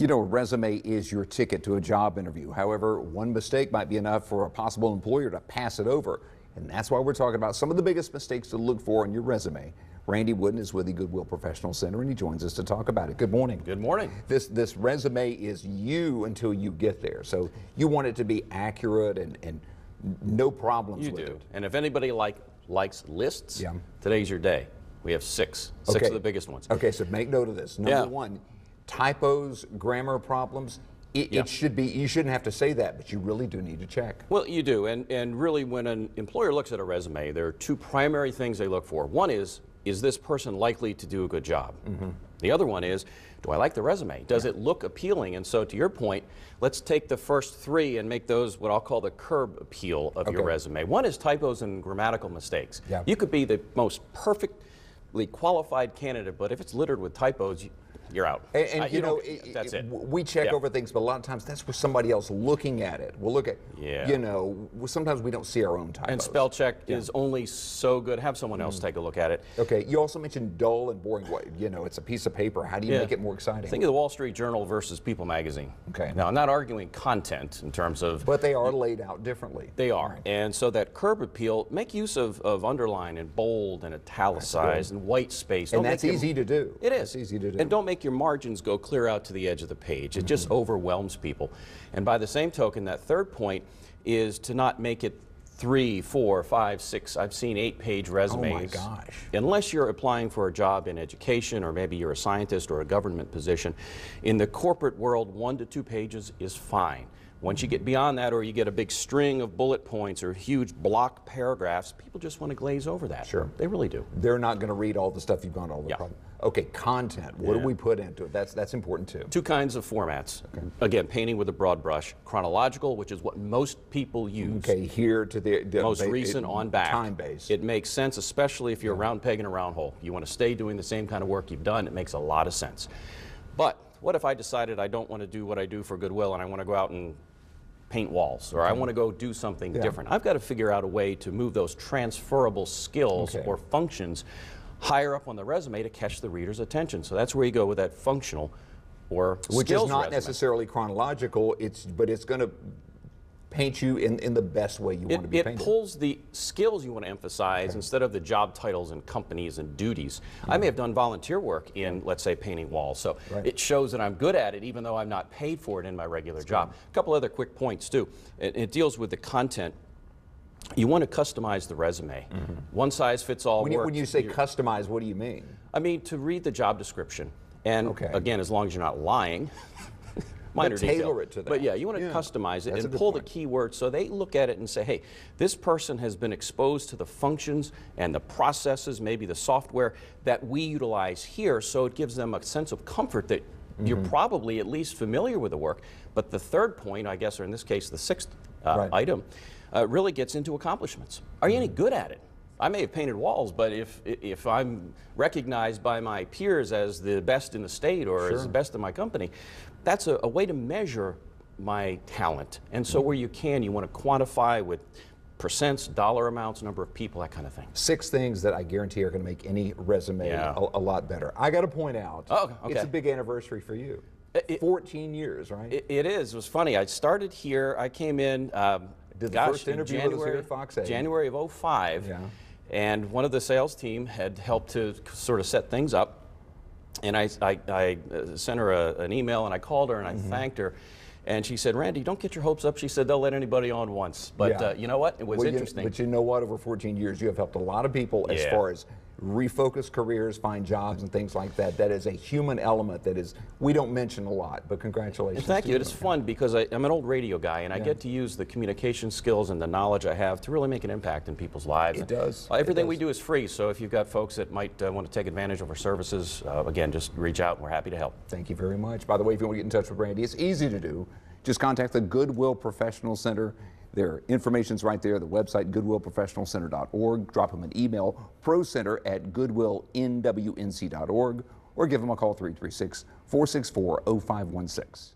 You know, a resume is your ticket to a job interview. However, one mistake might be enough for a possible employer to pass it over. And that's why we're talking about some of the biggest mistakes to look for on your resume. Randy Wooden is with the Goodwill Professional Center, and he joins us to talk about it. Good morning. Good morning. This resume is you until you get there. So you want it to be accurate and no problems with it. You do. And if anybody likes lists, yeah, today's your day. We have six of the biggest ones. Okay, so make note of this. Number one, typos, grammar problems. It should be, you shouldn't have to say that, but you really do need to check. Well, you do, and really when an employer looks at a resume, there are two primary things they look for. One is this person likely to do a good job? Mm-hmm. The other one is, do I like the resume? Does it look appealing? And so to your point, let's take the first three and make those what I'll call the curb appeal of your resume. One is typos and grammatical mistakes. Yeah. You could be the most perfectly qualified candidate, but if it's littered with typos, you're out. And you know, that's it. We check over things, but a lot of times that's for somebody else looking at it. We'll look at, you know, sometimes we don't see our own typos. And spell check is only so good. Have someone else take a look at it. Okay, you also mentioned dull and boring. You know, it's a piece of paper. How do you make it more exciting? Think of the Wall Street Journal versus People magazine. Okay. Now, I'm not arguing content in terms of... But they are laid out differently. They are. Right. And so that curb appeal, make use of underline and bold and italicized and white space. And that's easy to do. It is. It's easy to do. And don't make your margins go clear out to the edge of the page. It just overwhelms people. And by the same token, that third point is to not make it 3, 4, 5, 6, I've seen 8-page resumes. Oh my gosh. Unless you're applying for a job in education, or maybe you're a scientist or a government position. In the corporate world, 1 to 2 pages is fine. Once you get beyond that, or you get a big string of bullet points or huge block paragraphs, people just want to glaze over that. Sure. They really do. They're not going to read all the stuff you've gone over. Okay, content. What do we put into it? That's important too. Two kinds of formats. Okay. Again, painting with a broad brush. Chronological, which is what most people use. Okay, here to the most recent on back. Time-based. It makes sense, especially if you're a round peg in a round hole. You want to stay doing the same kind of work you've done. It makes a lot of sense. But what if I decided I don't want to do what I do for Goodwill and I want to go out and paint walls, or I want to go do something different? I've got to figure out a way to move those transferable skills or functions higher up on the resume to catch the reader's attention. So that's where you go with that functional or which is not resume. Necessarily chronological, but it's going to paint you in the best way you want to be painted. It pulls the skills you want to emphasize instead of the job titles and companies and duties. I may have done volunteer work in, let's say, painting walls, so it shows that I'm good at it even though I'm not paid for it in my regular job. A couple other quick points too. It deals with the content. You want to customize the resume. One size fits all works. When you say customize, what do you mean? I mean to read the job description, and again, as long as you're not lying. Minor tailor it to that. But yeah, you want to customize it and pull the keywords so they look at it and say, hey, this person has been exposed to the functions and the processes, maybe the software that we utilize here, so it gives them a sense of comfort that you're probably at least familiar with the work. But the third point, I guess, or in this case, the sixth item, really gets into accomplishments. Are you any good at it? I may have painted walls, but if I'm recognized by my peers as the best in the state or as the best in my company, that's a way to measure my talent. And so where you can, you want to quantify with percents, dollar amounts, number of people, that kind of thing. 6 things that I guarantee are going to make any resume a lot better. I got to point out, it's a big anniversary for you. 14 years, right? It is. It was funny. I started here. I came in, did the first interview with us here at Fox 8. January of 05. And one of the sales team had helped to sort of set things up. And I sent her an email, and I called her, and I thanked her. And she said, Randy, don't get your hopes up. She said, they'll let anybody on once. But you know what? It was interesting. But you know what? Over 14 years, you have helped a lot of people as far as refocus careers, find jobs, and things like that. That is a human element that is we don't mention a lot, but congratulations. And thank you. It's fun because I'm an old radio guy, and I get to use the communication skills and the knowledge I have to really make an impact in people's lives. It does. Everything we do is free, so if you've got folks that might want to take advantage of our services, again, just reach out, and we're happy to help. Thank you very much. By the way, if you want to get in touch with Randy, it's easy to do. Just contact the Goodwill Professional Center. Their information's right there, the website, goodwillprofessionalcenter.org. Drop them an email, procenter@goodwillnwnc.org, or give them a call, 336-464-0516.